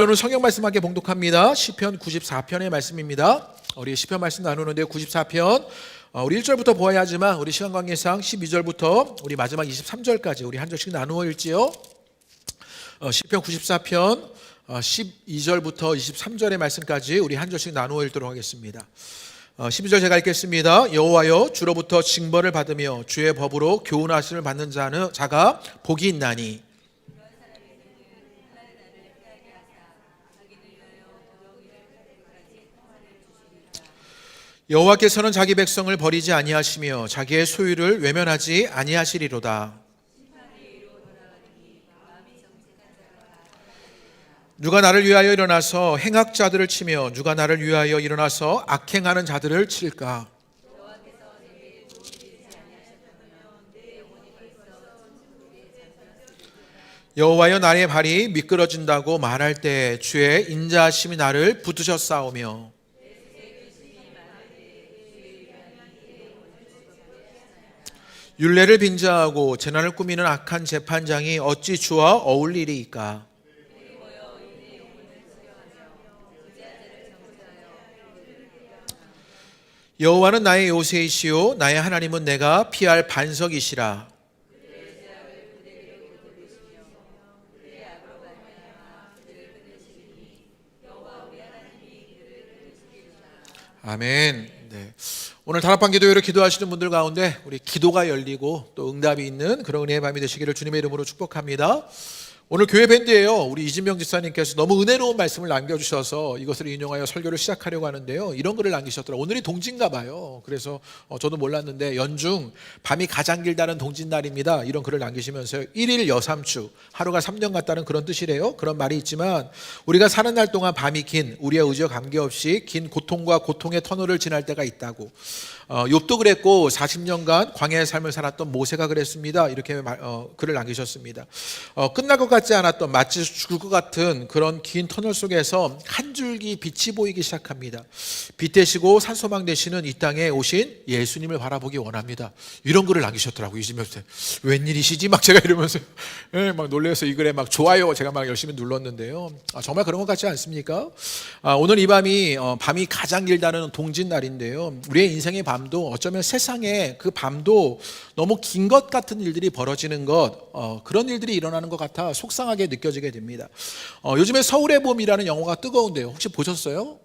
오늘 성경 말씀 함께 봉독합니다. 시편 94편의 말씀입니다. 우리 시편 말씀 나누는데 94편 우리 1절부터 보아야 하지만 우리 시간 관계상 12절부터 우리 마지막 23절까지 우리 한 절씩 나누어 읽지요. 시편 94편 12절부터 23절의 말씀까지 우리 한 절씩 나누어 읽도록 하겠습니다. 12절 제가 읽겠습니다. 여호와여, 주로부터 징벌을 받으며 주의 법으로 교훈하심을 받는 자가 복이 있나니. 여호와께서는 자기 백성을 버리지 아니하시며 자기의 소유를 외면하지 아니하시리로다. 누가 나를 위하여 일어나서 행악자들을 치며 누가 나를 위하여 일어나서 악행하는 자들을 칠까? 여호와여, 나의 발이 미끄러진다고 말할 때 주의 인자하심이 나를 붙드셨사오며 율례를 빙자하고 재난을 꾸미는 악한 재판장이 어찌 주와 어울리리이까? 여호와는 나의 요새이시오 나의 하나님은 내가 피할 반석이시라. 아멘. 네. 오늘 다락방 기도회로 기도하시는 분들 가운데 우리 기도가 열리고 또 응답이 있는 그런 은혜의 밤이 되시기를 주님의 이름으로 축복합니다. 오늘 교회 밴드예요. 우리 이진명 집사님께서 너무 은혜로운 말씀을 남겨주셔서 이것을 인용하여 설교를 시작하려고 하는데요. 이런 글을 남기셨더라고요. 오늘이 동지인가 봐요. 그래서 저도 몰랐는데 연중 밤이 가장 길다는 동짓날입니다. 이런 글을 남기시면서 1일 여삼추, 하루가 3년 같다는 그런 뜻이래요. 그런 말이 있지만 우리가 사는 날 동안 밤이 긴, 우리의 의지와 관계없이 긴 고통과 고통의 터널을 지날 때가 있다고. 욥도 그랬고 40년간 광야의 삶을 살았던 모세가 그랬습니다. 이렇게 글을 남기셨습니다. 끝날 것 같지 않았던 마치 죽을 것 같은 그런 긴 터널 속에서 한 줄기 빛이 보이기 시작합니다. 빛 되시고 산소망 되시는 이 땅에 오신 예수님을 바라보기 원합니다. 이런 글을 남기셨더라고요. 이지면서 웬일이시지? 막 제가 이러면서 막 놀라서 이 글에 막 좋아요 제가 막 열심히 눌렀는데요. 정말 그런 것 같지 않습니까? 오늘 이 밤이 가장 길다는 동짓날인데요. 우리의 인생의 밤도 어쩌면 세상에 그 밤도 너무 긴 것 같은 일들이 벌어지는 것, 그런 일들이 일어나는 것 같아 속상하게 느껴지게 됩니다. 요즘에 서울의 봄이라는 영화가 뜨거운데요. 혹시 보셨어요?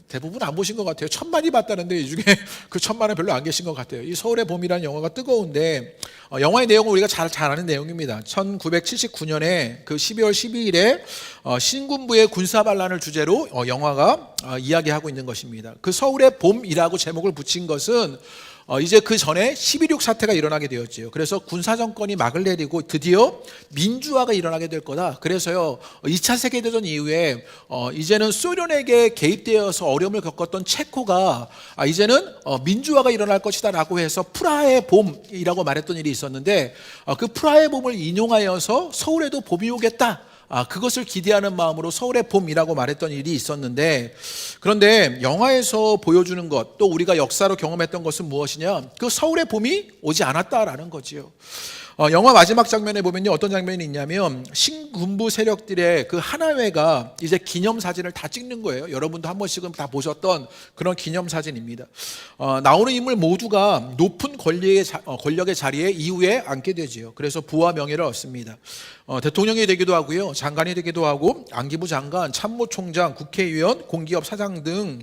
대부분 안 보신 것 같아요. 1000만이 봤다는데 이 중에 그 1000만은 별로 안 계신 것 같아요. 이 서울의 봄이라는 영화가 뜨거운데 영화의 내용은 우리가 잘 아는 내용입니다. 1979년에 그 12월 12일에 신군부의 군사반란을 주제로 영화가 이야기하고 있는 것입니다. 그 서울의 봄이라고 제목을 붙인 것은 이제 그 전에 11.6 사태가 일어나게 되었지요. 그래서 군사정권이 막을 내리고 드디어 민주화가 일어나게 될 거다. 그래서요 2차 세계대전 이후에 이제는 소련에게 개입되어서 어려움을 겪었던 체코가 이제는 민주화가 일어날 것이다 라고 해서 프라하의 봄이라고 말했던 일이 있었는데 그 프라하의 봄을 인용하여서 서울에도 봄이 오겠다, 그것을 기대하는 마음으로 서울의 봄이라고 말했던 일이 있었는데, 그런데 영화에서 보여주는 것, 또 우리가 역사로 경험했던 것은 무엇이냐? 그 서울의 봄이 오지 않았다라는 거지요. 영화 마지막 장면에 보면요, 어떤 장면이 있냐면 신군부 세력들의 그 하나회가 이제 기념사진을 다 찍는 거예요. 여러분도 한 번씩은 다 보셨던 그런 기념사진입니다. 나오는 인물 모두가 높은 권력의 자리에 이후에 앉게 되지요. 그래서 부와 명예를 얻습니다. 대통령이 되기도 하고요, 장관이 되기도 하고, 안기부 장관, 참모총장, 국회의원, 공기업 사장 등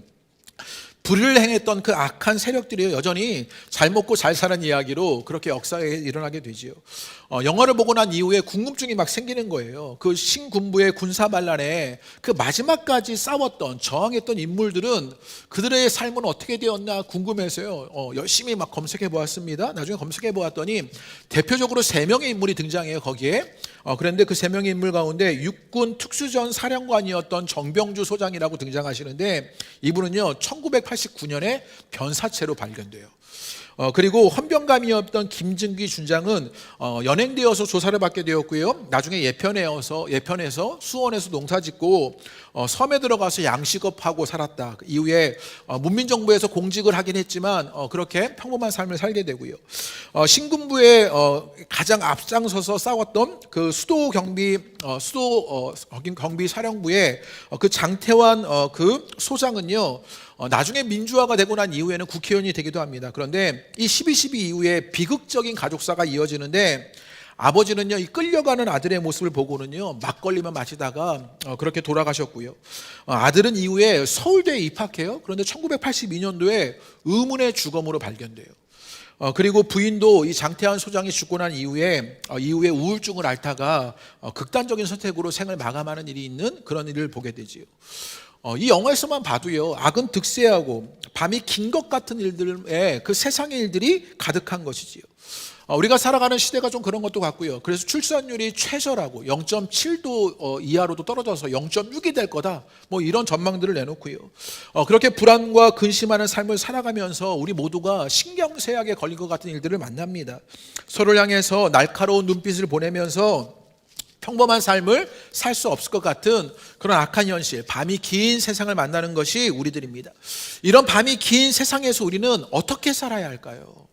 불을 행했던 그 악한 세력들이 여전히 잘 먹고 잘 사는 이야기로 그렇게 역사에 일어나게 되지요. 영화를 보고 난 이후에 궁금증이 막 생기는 거예요. 그 신군부의 군사반란에 그 마지막까지 싸웠던 저항했던 인물들은 그들의 삶은 어떻게 되었나 궁금해서요 열심히 막 검색해 보았습니다. 나중에 검색해 보았더니 대표적으로 3명의 인물이 등장해요. 거기에 그런데 그 3명의 인물 가운데 육군 특수전 사령관이었던 정병주 소장이라고 등장하시는데 이분은요 1989년에 변사체로 발견돼요. 그리고 헌병감이었던 김증기 준장은 연행되어서 조사를 받게 되었고요. 나중에 예편에서 수원에서 농사짓고 섬에 들어가서 양식업하고 살았다. 이후에 문민정부에서 공직을 하긴 했지만 그렇게 평범한 삶을 살게 되고요. 신군부에 가장 앞장서서 싸웠던 그 수도 경비 수도 경비 사령부의 그 장태환 그 소장은요, 나중에 민주화가 되고 난 이후에는 국회의원이 되기도 합니다. 그런데 이 12.12 이후에 비극적인 가족사가 이어지는데, 아버지는요, 이 끌려가는 아들의 모습을 보고는요, 막걸리만 마시다가 그렇게 돌아가셨고요. 아들은 이후에 서울대에 입학해요. 그런데 1982년도에 의문의 주검으로 발견돼요. 그리고 부인도 이 장태환 소장이 죽고 난 이후에 우울증을 앓다가 극단적인 선택으로 생을 마감하는 일이 있는 그런 일을 보게 되지요. 이 영화에서만 봐도요, 악은 득세하고 밤이 긴 것 같은 일들에 그 세상의 일들이 가득한 것이지요. 우리가 살아가는 시대가 좀 그런 것도 같고요. 그래서 출산율이 최저라고 0.7도 이하로도 떨어져서 0.6이 될 거다, 뭐 이런 전망들을 내놓고요. 그렇게 불안과 근심하는 삶을 살아가면서 우리 모두가 신경쇠약에 걸릴 것 같은 일들을 만납니다. 서로를 향해서 날카로운 눈빛을 보내면서 평범한 삶을 살 수 없을 것 같은 그런 악한 현실, 밤이 긴 세상을 만나는 것이 우리들입니다. 이런 밤이 긴 세상에서 우리는 어떻게 살아야 할까요?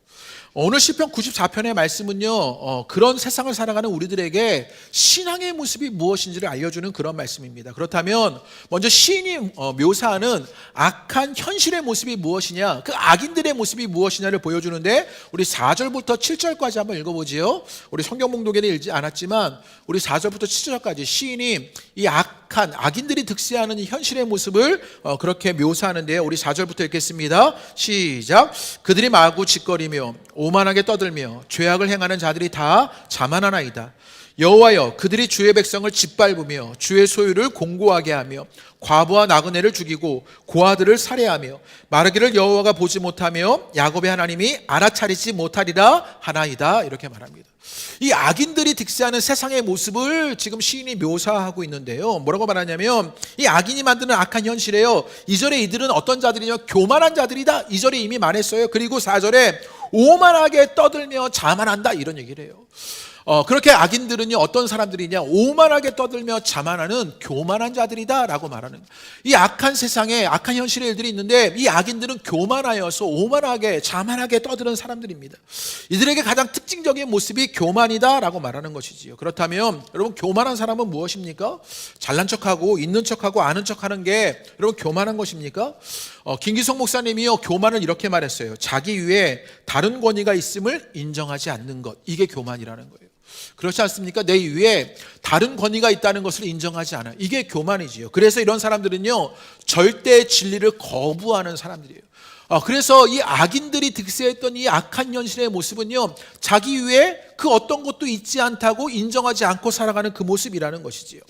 오늘 시편 94편의 말씀은요, 그런 세상을 살아가는 우리들에게 신앙의 모습이 무엇인지를 알려주는 그런 말씀입니다. 그렇다면 먼저 시인이 묘사하는 악한 현실의 모습이 무엇이냐, 그 악인들의 모습이 무엇이냐를 보여주는데, 우리 4절부터 7절까지 한번 읽어보지요. 우리 성경 봉독에는 읽지 않았지만 우리 4절부터 7절까지 시인이 이 악인들이 득세하는 이 현실의 모습을 그렇게 묘사하는데요. 우리 4절부터 읽겠습니다. 시작. 그들이 마구 짓거리며 오만하게 떠들며 죄악을 행하는 자들이 다 자만하나이다. 여호와여, 그들이 주의 백성을 짓밟으며 주의 소유를 공고하게 하며 과부와 나그네를 죽이고 고아들을 살해하며 마르기를 여호와가 보지 못하며 야곱의 하나님이 알아차리지 못하리라 하나이다. 이렇게 말합니다. 이 악인들이 득세하는 세상의 모습을 지금 시인이 묘사하고 있는데요, 뭐라고 말하냐면 이 악인이 만드는 악한 현실에요, 2절에 이들은 어떤 자들이냐, 교만한 자들이다, 2절에 이미 말했어요. 그리고 4절에 오만하게 떠들며 자만한다, 이런 얘기를 해요. 그렇게 악인들은요, 어떤 사람들이냐, 오만하게 떠들며 자만하는 교만한 자들이다 라고 말하는, 이 악한 세상에 악한 현실의 일들이 있는데 이 악인들은 교만하여서 오만하게 자만하게 떠드는 사람들입니다. 이들에게 가장 특징적인 모습이 교만이다 라고 말하는 것이지요. 그렇다면 여러분, 교만한 사람은 무엇입니까? 잘난 척하고 있는 척하고 아는 척하는 게 여러분 교만한 것입니까? 김기성 목사님이요, 교만을 이렇게 말했어요. 자기 위에 다른 권위가 있음을 인정하지 않는 것, 이게 교만이라는 거예요. 그렇지 않습니까? 내 위에 다른 권위가 있다는 것을 인정하지 않아요. 이게 교만이지요. 그래서 이런 사람들은요, 절대 진리를 거부하는 사람들이에요. 그래서 이 악인들이 득세했던 이 악한 현실의 모습은요, 자기 위에 그 어떤 것도 있지 않다고 인정하지 않고 살아가는 그 모습이라는 것이지요.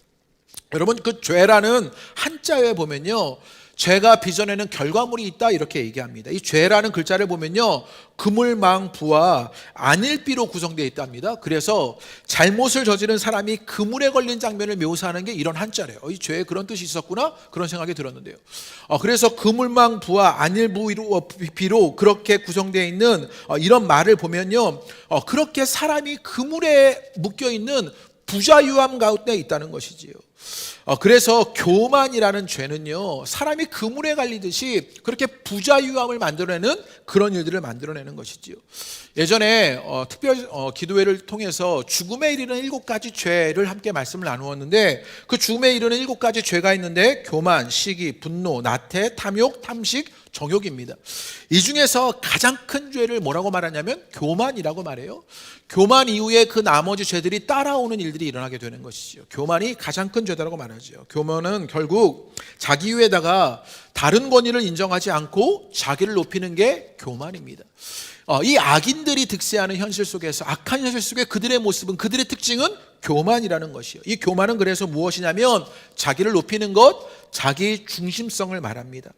여러분, 그 죄라는 한자에 보면요, 죄가 빚어내는 결과물이 있다, 이렇게 얘기합니다. 이 죄라는 글자를 보면요, 그물망부와 안일비로 구성되어 있답니다. 그래서 잘못을 저지른 사람이 그물에 걸린 장면을 묘사하는 게 이런 한자래요. 이 죄에 그런 뜻이 있었구나, 그런 생각이 들었는데요. 그래서 그물망부와 안일비로 그렇게 구성되어 있는 이런 말을 보면요, 그렇게 사람이 그물에 묶여 있는 부자유함 가운데 있다는 것이지요. 그래서 교만이라는 죄는요, 사람이 그물에 갈리듯이 그렇게 부자유함을 만들어내는 그런 일들을 만들어내는 것이지요. 예전에 특별 기도회를 통해서 죽음에 이르는 7가지 죄를 함께 말씀을 나누었는데, 그 죽음에 이르는 7가지 죄가 있는데 교만, 시기, 분노, 나태, 탐욕, 탐식, 정욕입니다. 이 중에서 가장 큰 죄를 뭐라고 말하냐면 교만이라고 말해요. 교만 이후에 그 나머지 죄들이 따라오는 일들이 일어나게 되는 것이죠. 교만이 가장 큰 죄다라고 말하죠. 교만은 결국 자기 위에다가 다른 권위를 인정하지 않고 자기를 높이는 게 교만입니다. 이 악인들이 득세하는 현실 속에서, 악한 현실 속에 그들의 모습은, 그들의 특징은 교만이라는 것이요. 이 교만은 그래서 무엇이냐면 자기를 높이는 것, 자기 중심성을 말합니다.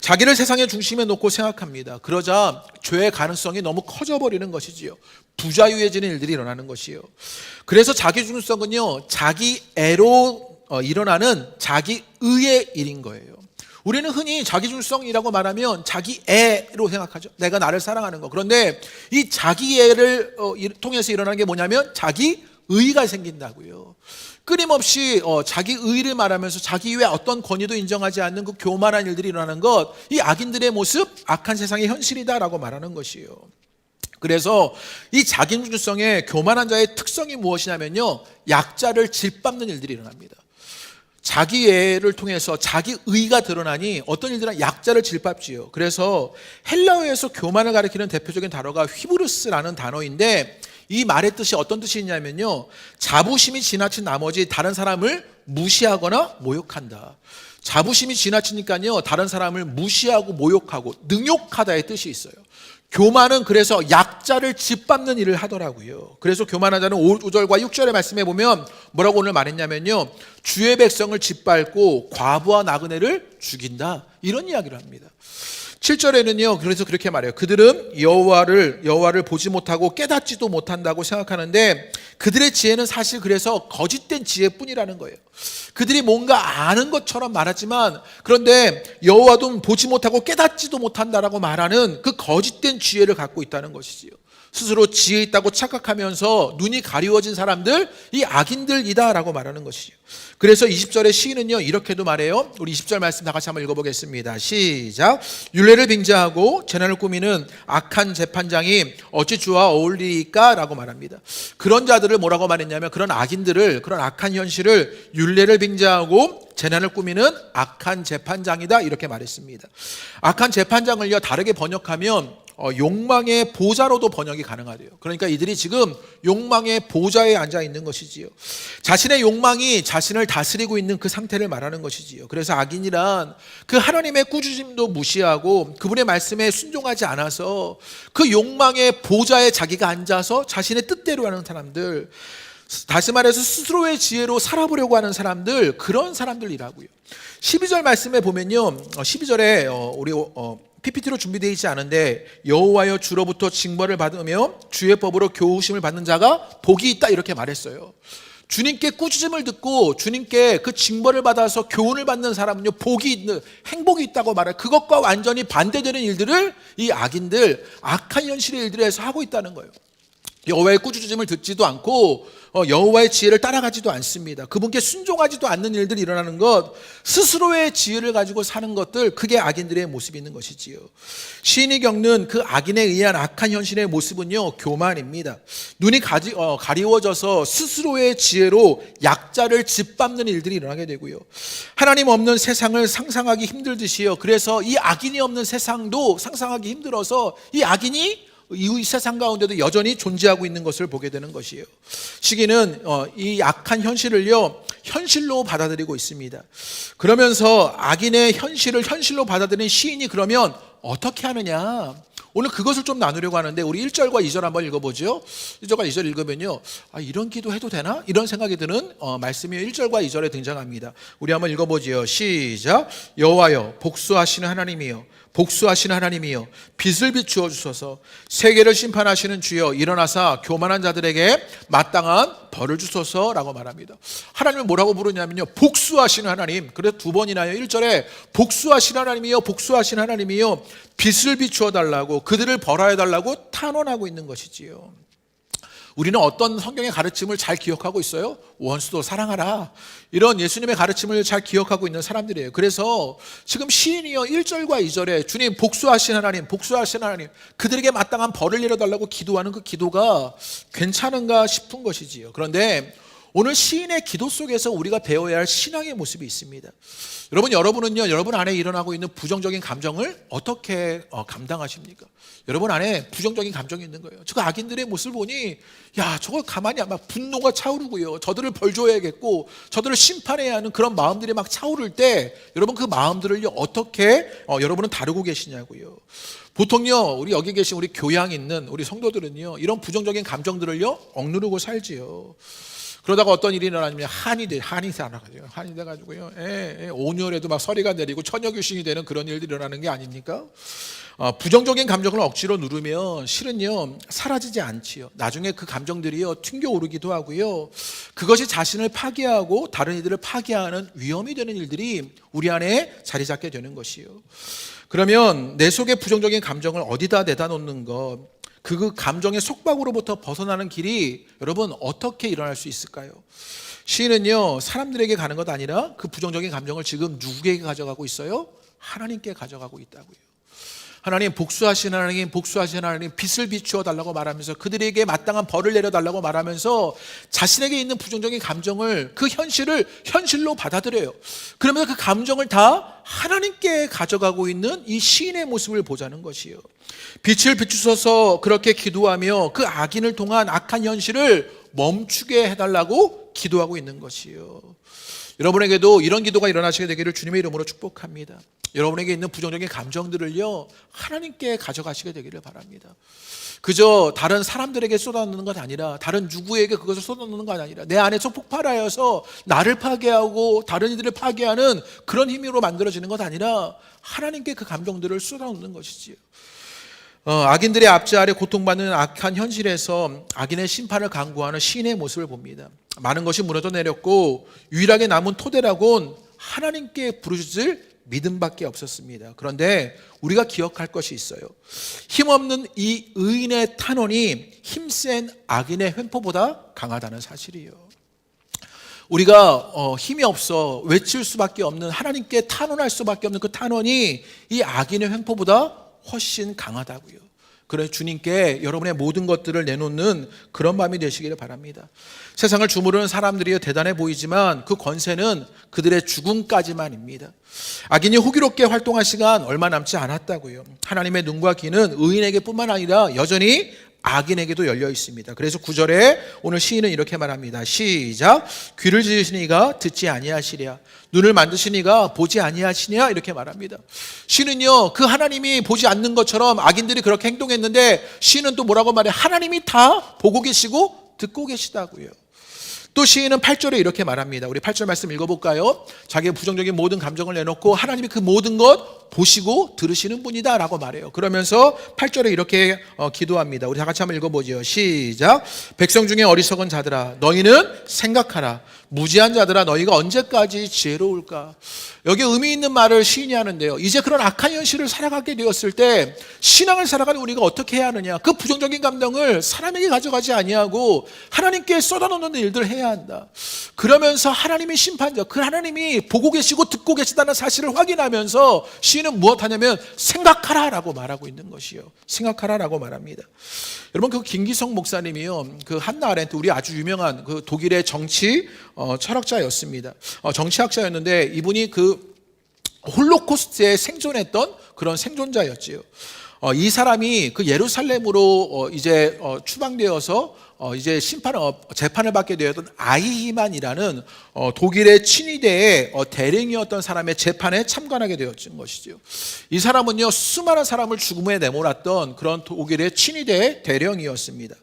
자기를 세상의 중심에 놓고 생각합니다. 그러자 죄의 가능성이 너무 커져버리는 것이지요. 부자유해지는 일들이 일어나는 것이요. 그래서 자기 중심성은요, 자기 애로 일어나는 자기 의의 일인 거예요. 우리는 흔히 자기중심성이라고 말하면 자기 애로 생각하죠. 내가 나를 사랑하는 거. 그런데 이 자기 애를 통해서 일어나는 게 뭐냐면 자기 의가 생긴다고요. 끊임없이 자기 의를 말하면서 자기 외에 어떤 권위도 인정하지 않는 그 교만한 일들이 일어나는 것, 이 악인들의 모습, 악한 세상의 현실이다라고 말하는 것이에요. 그래서 이 자기중심성의 교만한 자의 특성이 무엇이냐면요, 약자를 짓밟는 일들이 일어납니다. 자기애를 통해서 자기의가 드러나니 어떤 일들은 약자를 짓밟지요. 그래서 헬라어에서 교만을 가리키는 대표적인 단어가 휘브루스라는 단어인데, 이 말의 뜻이 어떤 뜻이 있냐면요, 자부심이 지나친 나머지 다른 사람을 무시하거나 모욕한다. 자부심이 지나치니까요, 다른 사람을 무시하고 모욕하고 능욕하다의 뜻이 있어요. 교만은 그래서 약자를 짓밟는 일을 하더라고요. 그래서 교만한 자는 5절과 6절의 말씀에 보면 뭐라고 오늘 말했냐면요, 주의 백성을 짓밟고 과부와 나그네를 죽인다, 이런 이야기를 합니다. 7절에는요, 그래서 그렇게 말해요. 그들은 여호와를 보지 못하고 깨닫지도 못한다고 생각하는데, 그들의 지혜는 사실 그래서 거짓된 지혜뿐이라는 거예요. 그들이 뭔가 아는 것처럼 말하지만, 그런데 여호와도 보지 못하고 깨닫지도 못한다라고 말하는 그 거짓된 지혜를 갖고 있다는 것이지요. 스스로 지혜 있다고 착각하면서 눈이 가리워진 사람들, 이 악인들이다라고 말하는 것이죠. 그래서 20절의 시인은요, 이렇게도 말해요. 우리 20절 말씀 다 같이 한번 읽어보겠습니다. 시작. 율례를 빙자하고 재난을 꾸미는 악한 재판장이 어찌 주와 어울리까? 라고 말합니다. 그런 자들을 뭐라고 말했냐면, 그런 악인들을, 그런 악한 현실을 율례를 빙자하고 재난을 꾸미는 악한 재판장이다, 이렇게 말했습니다. 악한 재판장을요, 다르게 번역하면 욕망의 보좌로도 번역이 가능하대요. 그러니까 이들이 지금 욕망의 보좌에 앉아 있는 것이지요. 자신의 욕망이 자신을 다스리고 있는 그 상태를 말하는 것이지요. 그래서 악인이란 그 하나님의 꾸짖음도 무시하고 그분의 말씀에 순종하지 않아서 그 욕망의 보좌에 자기가 앉아서 자신의 뜻대로 하는 사람들, 다시 말해서 스스로의 지혜로 살아보려고 하는 사람들, 그런 사람들이라고요. 12절 말씀에 보면요, 12절에 우리 PPT로 준비되어 있지 않은데, 여호와여 주로부터 징벌을 받으며 주의 법으로 교훈심을 받는 자가 복이 있다, 이렇게 말했어요. 주님께 꾸짖음을 듣고 주님께 그 징벌을 받아서 교훈을 받는 사람은요, 복이 있는, 행복이 있다고 말해요. 그것과 완전히 반대되는 일들을 이 악인들, 악한 현실의 일들에서 하고 있다는 거예요. 여호와의 꾸짖음을 듣지도 않고 여호와의 지혜를 따라가지도 않습니다. 그분께 순종하지도 않는 일들이 일어나는 것, 스스로의 지혜를 가지고 사는 것들, 그게 악인들의 모습이 있는 것이지요. 시인이 겪는 그 악인에 의한 악한 현실의 모습은요, 교만입니다. 눈이 가리워져서 스스로의 지혜로 약자를 짓밟는 일들이 일어나게 되고요. 하나님 없는 세상을 상상하기 힘들듯이요, 그래서 이 악인이 없는 세상도 상상하기 힘들어서 이 악인이 이 세상 가운데도 여전히 존재하고 있는 것을 보게 되는 것이에요. 시기는 이 악한 현실을요, 현실로 받아들이고 있습니다. 그러면서 악인의 현실을 현실로 받아들이는 시인이 그러면 어떻게 하느냐, 오늘 그것을 좀 나누려고 하는데, 우리 1절과 2절 한번 읽어보죠. 1절과 2절 읽으면요, 이런 기도 해도 되나? 이런 생각이 드는 말씀이 1절과 2절에 등장합니다. 우리 한번 읽어보지요. 시작. 여호와여 복수하시는 하나님이여, 복수하시는 하나님이여, 빛을 비추어 주소서. 세계를 심판하시는 주여, 일어나사 교만한 자들에게 마땅한 벌을 주소서라고 말합니다. 하나님을 뭐라고 부르냐면요, 복수하시는 하나님. 그래서 두 번이나요. 1절에 복수하시는 하나님이여, 복수하시는 하나님이여, 빛을 비추어 달라고, 그들을 벌하여 달라고 탄원하고 있는 것이지요. 우리는 어떤 성경의 가르침을 잘 기억하고 있어요? 원수도 사랑하라, 이런 예수님의 가르침을 잘 기억하고 있는 사람들이에요. 그래서 지금 시인이요, 1절과 2절에 주님 복수하신 하나님, 복수하신 하나님, 그들에게 마땅한 벌을 내려달라고 기도하는 그 기도가 괜찮은가 싶은 것이지요. 그런데 오늘 시인의 기도 속에서 우리가 배워야 할 신앙의 모습이 있습니다. 여러분은요, 여러분 안에 일어나고 있는 부정적인 감정을 어떻게 감당하십니까? 여러분 안에 부정적인 감정이 있는 거예요. 저 악인들의 모습을 보니, 야, 저걸 가만히 막 분노가 차오르고요, 저들을 벌 줘야겠고 저들을 심판해야 하는 그런 마음들이 막 차오를 때, 여러분 그 마음들을요, 어떻게 여러분은 다루고 계시냐고요. 보통요, 우리 여기 계신 우리 교양 있는 우리 성도들은요, 이런 부정적인 감정들을요 억누르고 살지요. 그러다가 어떤 일이 일어나면 한이 돼가지고요, 온열에도 막 서리가 내리고 처녀귀신이 되는 그런 일들이 일어나는 게 아닙니까? 부정적인 감정을 억지로 누르면 실은요, 사라지지 않지요. 나중에 그 감정들이요, 튕겨오르기도 하고요, 그것이 자신을 파괴하고 다른 이들을 파괴하는 위험이 되는 일들이 우리 안에 자리 잡게 되는 것이요. 그러면 내 속의 부정적인 감정을 어디다 내다 놓는 것, 그 감정의 속박으로부터 벗어나는 길이 여러분 어떻게 일어날 수 있을까요? 시인은요, 사람들에게 가는 것 아니라 그 부정적인 감정을 지금 누구에게 가져가고 있어요? 하나님께 가져가고 있다고요. 하나님 복수하시는 하나님, 복수하시는 하나님, 빛을 비추어 달라고 말하면서 그들에게 마땅한 벌을 내려달라고 말하면서 자신에게 있는 부정적인 감정을, 그 현실을 현실로 받아들여요. 그러면서 그 감정을 다 하나님께 가져가고 있는 이 시인의 모습을 보자는 것이에요. 빛을 비추셔서 그렇게 기도하며 그 악인을 통한 악한 현실을 멈추게 해달라고 기도하고 있는 것이에요. 여러분에게도 이런 기도가 일어나시게 되기를 주님의 이름으로 축복합니다. 여러분에게 있는 부정적인 감정들을요, 하나님께 가져가시게 되기를 바랍니다. 그저 다른 사람들에게 쏟아놓는 것 아니라, 다른 누구에게 그것을 쏟아놓는 것 아니라, 내 안에서 폭발하여서 나를 파괴하고 다른 이들을 파괴하는 그런 힘으로 만들어지는 것 아니라 하나님께 그 감정들을 쏟아놓는 것이지요. 악인들의 압제 아래 고통받는 악한 현실에서 악인의 심판을 강구하는 시인의 모습을 봅니다. 많은 것이 무너져 내렸고 유일하게 남은 토대라곤 하나님께 부르짖을 믿음밖에 없었습니다. 그런데 우리가 기억할 것이 있어요. 힘없는 이 의인의 탄원이 힘센 악인의 횡포보다 강하다는 사실이에요. 우리가 힘이 없어 외칠 수밖에 없는, 하나님께 탄원할 수밖에 없는 그 탄원이 이 악인의 횡포보다 훨씬 강하다고요. 그래서 주님께 여러분의 모든 것들을 내놓는 그런 마음이 되시기를 바랍니다. 세상을 주무르는 사람들이 대단해 보이지만 그 권세는 그들의 죽음까지만입니다. 악인이 호기롭게 활동할 시간 얼마 남지 않았다고요. 하나님의 눈과 귀는 의인에게 뿐만 아니라 여전히 악인에게도 열려 있습니다. 그래서 9절에 오늘 시인은 이렇게 말합니다. 시작. 귀를 지으신 이가 듣지 아니하시랴, 눈을 만드신 이가 보지 아니하시냐, 이렇게 말합니다. 시인은요, 그 하나님이 보지 않는 것처럼 악인들이 그렇게 행동했는데 시인은 또 뭐라고 말해? 하나님이 다 보고 계시고 듣고 계시다고요. 또 시인은 8절에 이렇게 말합니다. 우리 8절 말씀 읽어볼까요? 자기의 부정적인 모든 감정을 내놓고 하나님이 그 모든 것 보시고 들으시는 분이다 라고 말해요. 그러면서 8절에 이렇게 기도합니다. 우리 다 같이 한번 읽어보죠. 시작. 백성 중에 어리석은 자들아, 너희는 생각하라. 무지한 자들아, 너희가 언제까지 지혜로울까? 여기 의미 있는 말을 시인이 하는데요, 이제 그런 악한 현실을 살아가게 되었을 때 신앙을 살아가는 우리가 어떻게 해야 하느냐? 그 부정적인 감정을 사람에게 가져가지 아니하고 하나님께 쏟아놓는 일들을 해야 한다. 그러면서 하나님이 심판자, 그 하나님이 보고 계시고 듣고 계시다는 사실을 확인하면서 시인은 무엇하냐면 생각하라라고 말하고 있는 것이요. 생각하라라고 말합니다. 여러분, 그 김기성 목사님이요, 그 한나 아렌트, 우리 아주 유명한 그 독일의 정치 철학자였습니다. 정치학자였는데 이분이 그 홀로코스트에 생존했던 그런 생존자였지요. 이 사람이 그 예루살렘으로 이제 추방되어서 이제 재판을 받게 되었던 아이히만이라는 독일의 친위대의 대령이었던 사람의 재판에 참관하게 되었던 것이죠. 이 사람은요, 수많은 사람을 죽음에 내몰았던 그런 독일의 친위대의 대령이었습니다.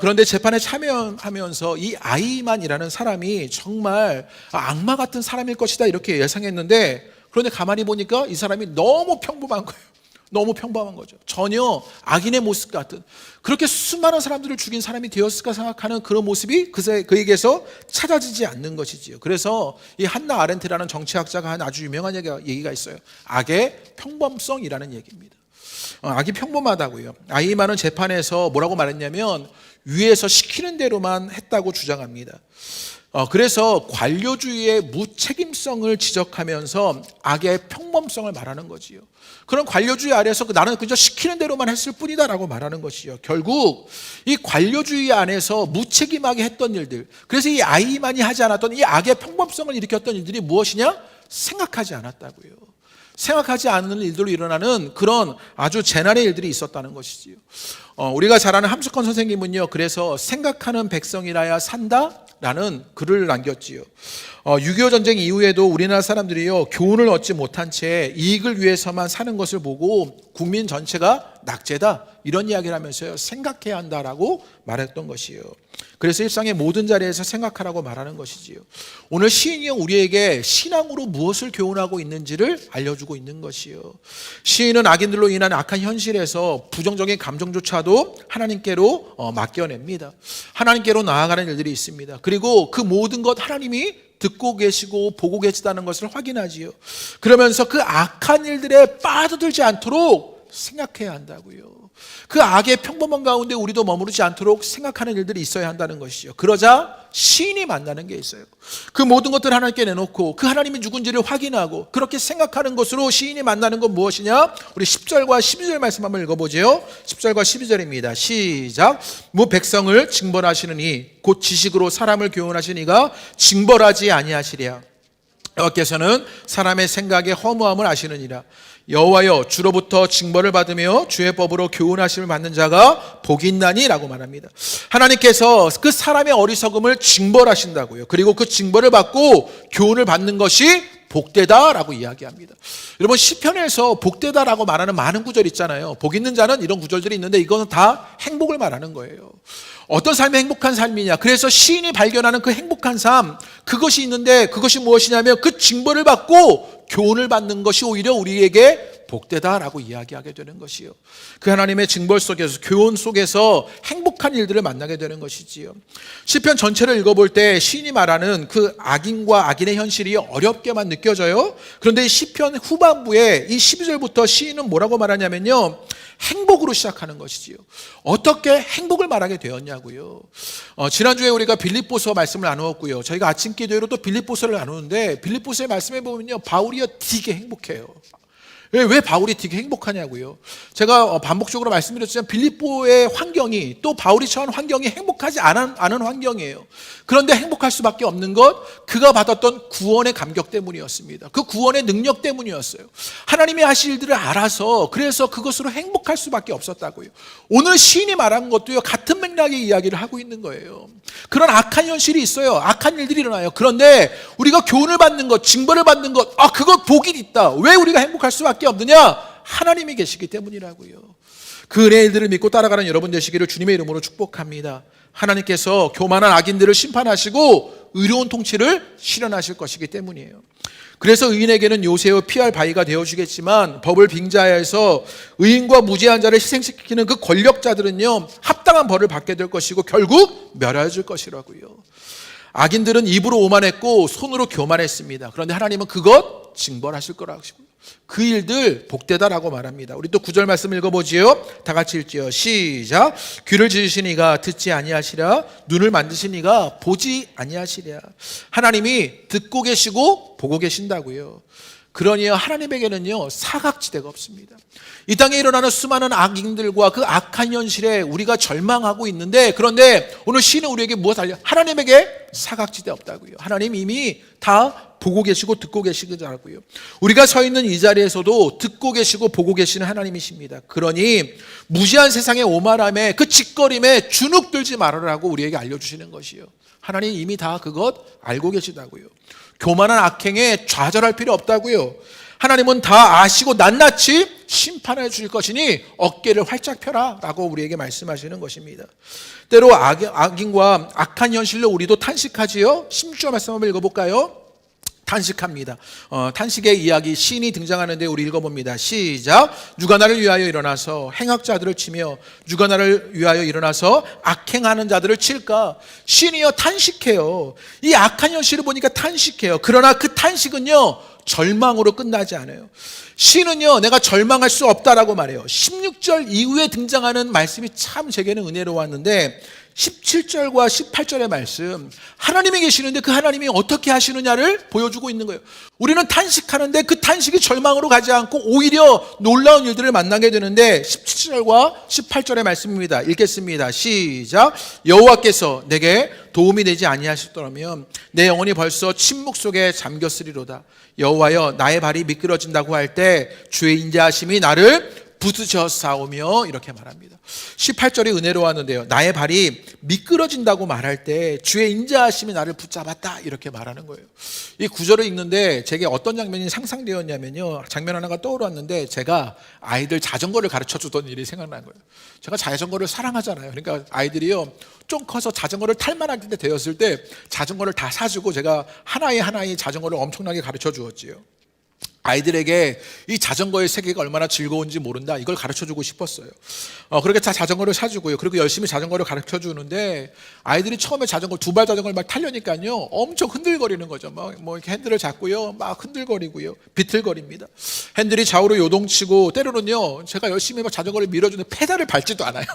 그런데 재판에 참여하면서 이 아이히만이라는 사람이 정말 악마 같은 사람일 것이다 이렇게 예상했는데, 그런데 가만히 보니까 이 사람이 너무 평범한 거예요. 너무 평범한 거죠. 전혀 악인의 모습 같은, 그렇게 수많은 사람들을 죽인 사람이 되었을까 생각하는 그런 모습이 그에게서 찾아지지 않는 것이지요. 그래서 이 한나 아렌트라는 정치학자가 한 아주 유명한 얘기가 있어요. 악의 평범성이라는 얘기입니다. 악이 평범하다고요. 아이만은 재판에서 뭐라고 말했냐면 위에서 시키는 대로만 했다고 주장합니다. 그래서 관료주의의 무책임성을 지적하면서 악의 평범성을 말하는 거지요. 그런 관료주의 아래서 나는 그저 시키는 대로만 했을 뿐이다라고 말하는 것이요. 결국 이 관료주의 안에서 무책임하게 했던 일들, 그래서 이 아이만이 하지 않았던 이 악의 평범성을 일으켰던 일들이 무엇이냐? 생각하지 않았다고요. 생각하지 않는 일들로 일어나는 그런 아주 재난의 일들이 있었다는 것이지요. 우리가 잘 아는 함석헌 선생님은요, 그래서 생각하는 백성이라야 산다 라는 글을 남겼지요. 6.25 전쟁 이후에도 우리나라 사람들이요, 교훈을 얻지 못한 채 이익을 위해서만 사는 것을 보고 국민 전체가 낙제다 이런 이야기를 하면서요, 생각해야 한다라고 말했던 것이에요. 그래서 일상의 모든 자리에서 생각하라고 말하는 것이지요. 오늘 시인이 우리에게 신앙으로 무엇을 교훈하고 있는지를 알려주고 있는 것이요. 시인은 악인들로 인한 악한 현실에서 부정적인 감정조차도 하나님께로 맡겨냅니다. 하나님께로 나아가는 일들이 있습니다. 그리고 그 모든 것 하나님이 듣고 계시고 보고 계시다는 것을 확인하지요. 그러면서 그 악한 일들에 빠져들지 않도록 생각해야 한다고요. 그 악의 평범한 가운데 우리도 머무르지 않도록 생각하는 일들이 있어야 한다는 것이죠. 그러자 시인이 만나는 게 있어요. 그 모든 것들을 하나님께 내놓고 그 하나님이 누군지를 확인하고 그렇게 생각하는 것으로 시인이 만나는 건 무엇이냐? 우리 10절과 12절 말씀 한번 읽어보죠. 10절과 12절입니다. 시작. 무 백성을 징벌하시느니 곧 지식으로 사람을 교훈하시니가 징벌하지 아니하시랴. 여호와께서는 사람의 생각의 허무함을 아시느니라. 여호와여, 주로부터 징벌을 받으며 주의 법으로 교훈하심을 받는 자가 복이 있나니 라고 말합니다. 하나님께서 그 사람의 어리석음을 징벌하신다고요. 그리고 그 징벌을 받고 교훈을 받는 것이 복되다라고 이야기합니다. 여러분, 시편에서 복되다라고 말하는 많은 구절 있잖아요. 복 있는 자는 이런 구절들이 있는데 이거는 다 행복을 말하는 거예요. 어떤 삶이 행복한 삶이냐? 그래서 시인이 발견하는 그 행복한 삶, 그것이 있는데 그것이 무엇이냐면 그 징벌을 받고 교훈을 받는 것이 오히려 우리에게 복되다라고 이야기하게 되는 것이요. 그 하나님의 징벌 속에서, 교훈 속에서 행복한 일들을 만나게 되는 것이지요. 시편 전체를 읽어볼 때 시인이 말하는 그 악인과 악인의 현실이 어렵게만 느껴져요. 그런데 이 시편 후반부에 이 12절부터 시인은 뭐라고 말하냐면요, 행복으로 시작하는 것이지요. 어떻게 행복을 말하게 되었냐고요. 지난주에 우리가 빌립보서 말씀을 나누었고요. 저희가 아침 기도회로 또 빌립보서를 나누는데 빌립보서의 말씀에 보면요, 바울이요 되게 행복해요. 왜 바울이 되게 행복하냐고요. 제가 반복적으로 말씀드렸지만 빌립보의 환경이, 또 바울이 처한 환경이 행복하지 않은 환경이에요. 그런데 행복할 수밖에 없는 것, 그가 받았던 구원의 감격 때문이었습니다. 그 구원의 능력 때문이었어요. 하나님이 하실 일들을 알아서, 그래서 그것으로 행복할 수밖에 없었다고요. 오늘 시인이 말한 것도요, 같은 맥락의 이야기를 하고 있는 거예요. 그런 악한 현실이 있어요. 악한 일들이 일어나요. 그런데 우리가 교훈을 받는 것, 징벌을 받는 것, 그것 복이 있다. 왜 우리가 행복할 수밖에 없느냐? 하나님이 계시기 때문이라고요. 그 은혜의 일들을 믿고 따라가는 여러분 되시기를 주님의 이름으로 축복합니다. 하나님께서 교만한 악인들을 심판하시고 의로운 통치를 실현하실 것이기 때문이에요. 그래서 의인에게는 요새의 피할 바위가 되어주겠지만 법을 빙자해서 의인과 무죄한 자를 희생시키는 그 권력자들은요, 합당한 벌을 받게 될 것이고 결국 멸하여질 것이라고요. 악인들은 입으로 오만했고 손으로 교만했습니다. 그런데 하나님은 그것 징벌하실 거라고 하십니다. 그 일들 복되다라고 말합니다. 우리 또 9절 말씀 읽어보지요. 다 같이 읽지요. 시작. 귀를 지으시니가 듣지 아니하시랴. 눈을 만드시니가 보지 아니하시랴. 하나님이 듣고 계시고 보고 계신다고요. 그러니 하나님에게는요, 사각지대가 없습니다. 이 땅에 일어나는 수많은 악인들과 그 악한 현실에 우리가 절망하고 있는데, 그런데 오늘 시는 우리에게 무엇을 알려? 하나님에게 사각지대 없다고요. 하나님 이미 다 보고 계시고 듣고 계시더라고요. 우리가 서 있는 이 자리에서도 듣고 계시고 보고 계시는 하나님이십니다. 그러니 무지한 세상의 오만함에 그 짓거림에 주눅 들지 말아라고 우리에게 알려주시는 것이요. 하나님 이미 다 그것 알고 계시다고요. 교만한 악행에 좌절할 필요 없다고요. 하나님은 다 아시고 낱낱이 심판해 주실 것이니 어깨를 활짝 펴라 라고 우리에게 말씀하시는 것입니다. 때로 악인과 악한 현실로 우리도 탄식하지요. 16절 말씀 한번 읽어볼까요? 탄식합니다. 탄식의 이야기, 시인이 등장하는데 우리 읽어봅니다. 시작. 누가 나를 위하여 일어나서 행악자들을 치며 누가 나를 위하여 일어나서 악행하는 자들을 칠까? 시인이요 탄식해요. 이 악한 현실을 보니까 탄식해요. 그러나 그 탄식은요 절망으로 끝나지 않아요. 시인은요 내가 절망할 수 없다라고 말해요. 16절 이후에 등장하는 말씀이 참 제게는 은혜로웠는데 17절과 18절의 말씀, 하나님이 계시는데 그 하나님이 어떻게 하시느냐를 보여주고 있는 거예요. 우리는 탄식하는데 그 탄식이 절망으로 가지 않고 오히려 놀라운 일들을 만나게 되는데 17절과 18절의 말씀입니다. 읽겠습니다. 시작. 여호와께서 내게 도움이 되지 아니하셨더라면 내 영혼이 벌써 침묵 속에 잠겼으리로다. 여호와여 나의 발이 미끄러진다고 할 때 주의 인자하심이 나를 부드셨사오며 이렇게 말합니다. 18절이 은혜로웠는데요, 나의 발이 미끄러진다고 말할 때 주의 인자하심이 나를 붙잡았다 이렇게 말하는 거예요. 이 구절을 읽는데 제게 어떤 장면이 상상되었냐면요, 장면 하나가 떠올랐는데 제가 아이들 자전거를 가르쳐 주던 일이 생각난 거예요. 제가 자전거를 사랑하잖아요. 그러니까 아이들이요 좀 커서 자전거를 탈 만할 때 되었을 때 자전거를 다 사주고 제가 하나의 자전거를 엄청나게 가르쳐 주었지요. 아이들에게 이 자전거의 세계가 얼마나 즐거운지 모른다, 이걸 가르쳐주고 싶었어요. 그렇게 자전거를 사주고요. 그리고 열심히 자전거를 가르쳐주는데 아이들이 처음에 두발 자전거를 막 타려니까요 엄청 흔들거리는 거죠. 뭐 이렇게 핸들을 잡고요 막 흔들거리고요, 비틀거립니다. 핸들이 좌우로 요동치고 때로는요 제가 열심히 막 자전거를 밀어주는데 페달을 밟지도 않아요.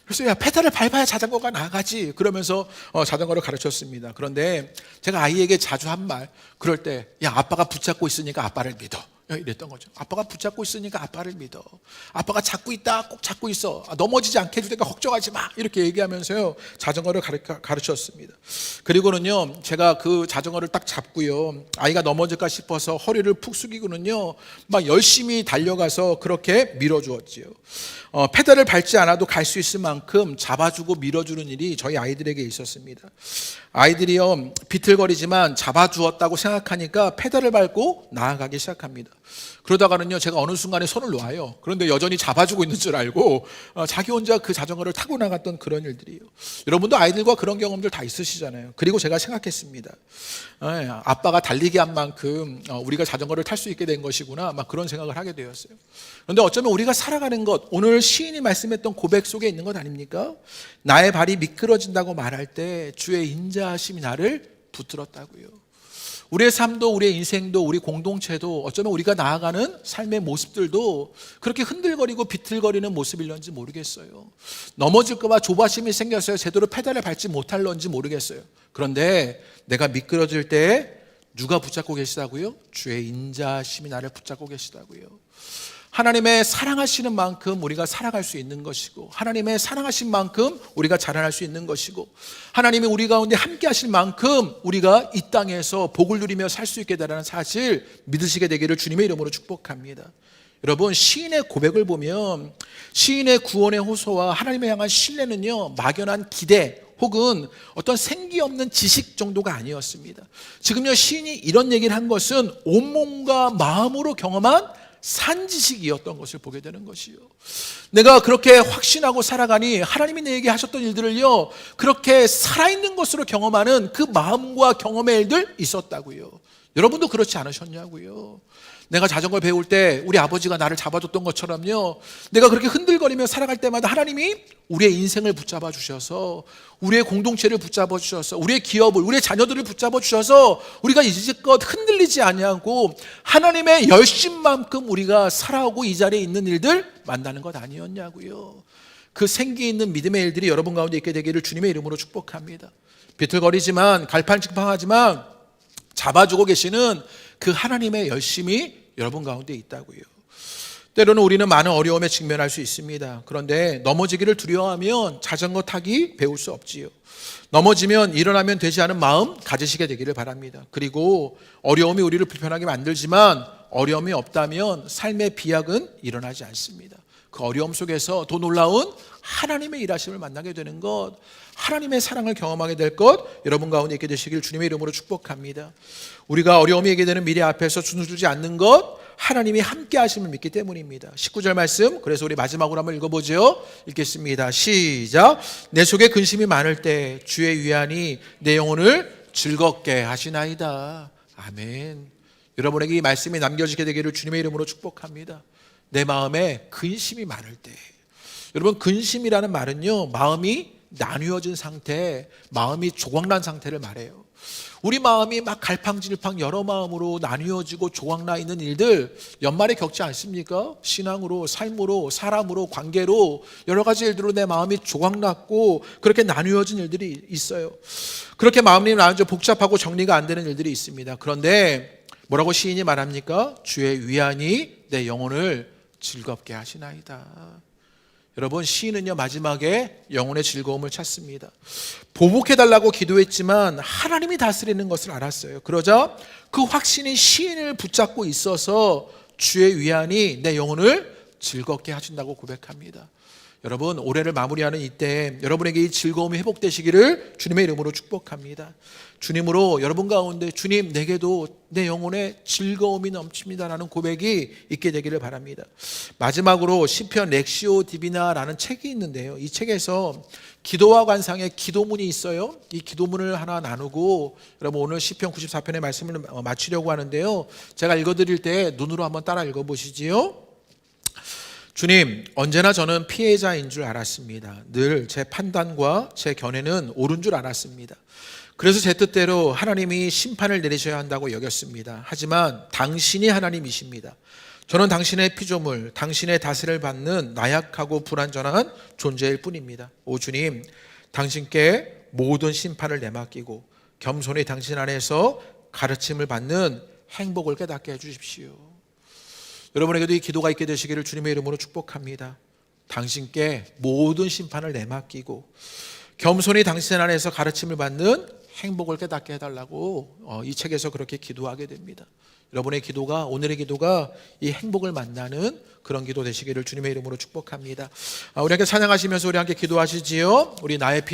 그래서 야 페달을 밟아야 자전거가 나가지 그러면서 자전거를 가르쳤습니다. 그런데 제가 아이에게 자주 한 말, 그럴 때 야 아빠가 붙잡고 있으니까 아빠를 믿어 이랬던 거죠. 아빠가 붙잡고 있으니까 아빠를 믿어. 아빠가 잡고 있다, 꼭 잡고 있어. 넘어지지 않게 해줄 테니까 걱정하지 마. 이렇게 얘기하면서요 자전거를 가르쳤습니다. 그리고는요 제가 그 자전거를 딱 잡고요 아이가 넘어질까 싶어서 허리를 푹 숙이고는요 막 열심히 달려가서 그렇게 밀어주었지요. 페달을 밟지 않아도 갈 수 있을 만큼 잡아주고 밀어주는 일이 저희 아이들에게 있었습니다. 아이들이요 비틀거리지만 잡아주었다고 생각하니까 페달을 밟고 나아가기 시작합니다. 그러다가는요 제가 어느 순간에 손을 놓아요. 그런데 여전히 잡아주고 있는 줄 알고 자기 혼자 그 자전거를 타고 나갔던 그런 일들이에요. 여러분도 아이들과 그런 경험들 다 있으시잖아요. 그리고 제가 생각했습니다. 아빠가 달리게 한 만큼 우리가 자전거를 탈 수 있게 된 것이구나 막 그런 생각을 하게 되었어요. 그런데 어쩌면 우리가 살아가는 것, 오늘 시인이 말씀했던 고백 속에 있는 것 아닙니까? 나의 발이 미끄러진다고 말할 때 주의 인자하심이 나를 붙들었다고요. 우리의 삶도 우리의 인생도 우리 공동체도 어쩌면 우리가 나아가는 삶의 모습들도 그렇게 흔들거리고 비틀거리는 모습일런지 모르겠어요. 넘어질까 봐 조바심이 생겼어요. 제대로 페달을 밟지 못할런지 모르겠어요. 그런데 내가 미끄러질 때 누가 붙잡고 계시다고요? 주의 인자심이 나를 붙잡고 계시다고요. 하나님의 사랑하시는 만큼 우리가 살아갈 수 있는 것이고, 하나님의 사랑하신 만큼 우리가 자라날 수 있는 것이고, 하나님이 우리 가운데 함께 하실 만큼 우리가 이 땅에서 복을 누리며 살 수 있게 되라는 사실 믿으시게 되기를 주님의 이름으로 축복합니다. 여러분, 시인의 고백을 보면 시인의 구원의 호소와 하나님을 향한 신뢰는요 막연한 기대 혹은 어떤 생기 없는 지식 정도가 아니었습니다. 지금요 시인이 이런 얘기를 한 것은 온몸과 마음으로 경험한 산지식이었던 것을 보게 되는 것이요. 내가 그렇게 확신하고 살아가니 하나님이 내게 하셨던 일들을요 그렇게 살아있는 것으로 경험하는 그 마음과 경험의 일들 있었다고요. 여러분도 그렇지 않으셨냐고요. 내가 자전거 배울 때 우리 아버지가 나를 잡아줬던 것처럼요 내가 그렇게 흔들거리며 살아갈 때마다 하나님이 우리의 인생을 붙잡아 주셔서, 우리의 공동체를 붙잡아 주셔서, 우리의 기업을, 우리의 자녀들을 붙잡아 주셔서 우리가 이제껏 흔들리지 아니하고 하나님의 열심만큼 우리가 살아오고 이 자리에 있는 일들 만나는 것 아니었냐고요. 그 생기 있는 믿음의 일들이 여러분 가운데 있게 되기를 주님의 이름으로 축복합니다. 비틀거리지만 갈팡질팡하지만 잡아주고 계시는 그 하나님의 열심이 여러분 가운데 있다고요. 때로는 우리는 많은 어려움에 직면할 수 있습니다. 그런데 넘어지기를 두려워하면 자전거 타기 배울 수 없지요. 넘어지면 일어나면 되지 않은 마음 가지시게 되기를 바랍니다. 그리고 어려움이 우리를 불편하게 만들지만 어려움이 없다면 삶의 비약은 일어나지 않습니다. 그 어려움 속에서 더 놀라운 하나님의 일하심을 만나게 되는 것, 하나님의 사랑을 경험하게 될 것 여러분 가운데 있게 되시길 주님의 이름으로 축복합니다. 우리가 어려움이 있게 되는 미래 앞에서 주눅들지 않는 것, 하나님이 함께 하심을 믿기 때문입니다. 19절 말씀, 그래서 우리 마지막으로 한번 읽어보죠. 읽겠습니다. 시작. 내 속에 근심이 많을 때 주의 위안이 내 영혼을 즐겁게 하시나이다. 아멘. 여러분에게 이 말씀이 남겨지게 되기를 주님의 이름으로 축복합니다. 내 마음에 근심이 많을 때, 여러분 근심이라는 말은요 마음이 나뉘어진 상태, 마음이 조각난 상태를 말해요. 우리 마음이 막 갈팡질팡 여러 마음으로 나뉘어지고 조각나 있는 일들 연말에 겪지 않습니까? 신앙으로, 삶으로, 사람으로, 관계로 여러 가지 일들로 내 마음이 조각났고 그렇게 나뉘어진 일들이 있어요. 그렇게 마음이 나뉘어져 복잡하고 정리가 안 되는 일들이 있습니다. 그런데 뭐라고 시인이 말합니까? 주의 위안이 내 영혼을 즐겁게 하시나이다. 여러분, 시인은요 마지막에 영혼의 즐거움을 찾습니다. 보복해달라고 기도했지만 하나님이 다스리는 것을 알았어요. 그러자 그 확신이 시인을 붙잡고 있어서 주의 위안이 내 영혼을 즐겁게 하신다고 고백합니다. 여러분, 올해를 마무리하는 이때 여러분에게 이 즐거움이 회복되시기를 주님의 이름으로 축복합니다. 주님으로 여러분 가운데 주님 내게도 내 영혼에 즐거움이 넘칩니다라는 고백이 있게 되기를 바랍니다. 마지막으로 시편 렉시오 디비나라는 책이 있는데요. 이 책에서 기도와 관상의 기도문이 있어요. 이 기도문을 하나 나누고 여러분 오늘 시편 94편의 말씀을 마치려고 하는데요. 제가 읽어드릴 때 눈으로 한번 따라 읽어보시지요. 주님, 언제나 저는 피해자인 줄 알았습니다. 늘 제 판단과 제 견해는 옳은 줄 알았습니다. 그래서 제 뜻대로 하나님이 심판을 내리셔야 한다고 여겼습니다. 하지만 당신이 하나님이십니다. 저는 당신의 피조물, 당신의 다스를 받는 나약하고 불완전한 존재일 뿐입니다. 오 주님, 당신께 모든 심판을 내맡기고 겸손히 당신 안에서 가르침을 받는 행복을 깨닫게 해주십시오. 여러분에게도 이 기도가 있게 되시기를 주님의 이름으로 축복합니다. 당신께 모든 심판을 내맡기고 겸손히 당신 안에서 가르침을 받는 행복을 깨닫게 해달라고 이 책에서 그렇게 기도하게 됩니다. 여러분의 기도가, 오늘의 기도가 이 행복을 만나는 그런 기도 되시기를 주님의 이름으로 축복합니다. 우리 함께 찬양하시면서 우리 함께 기도하시지요. 우리 나의 피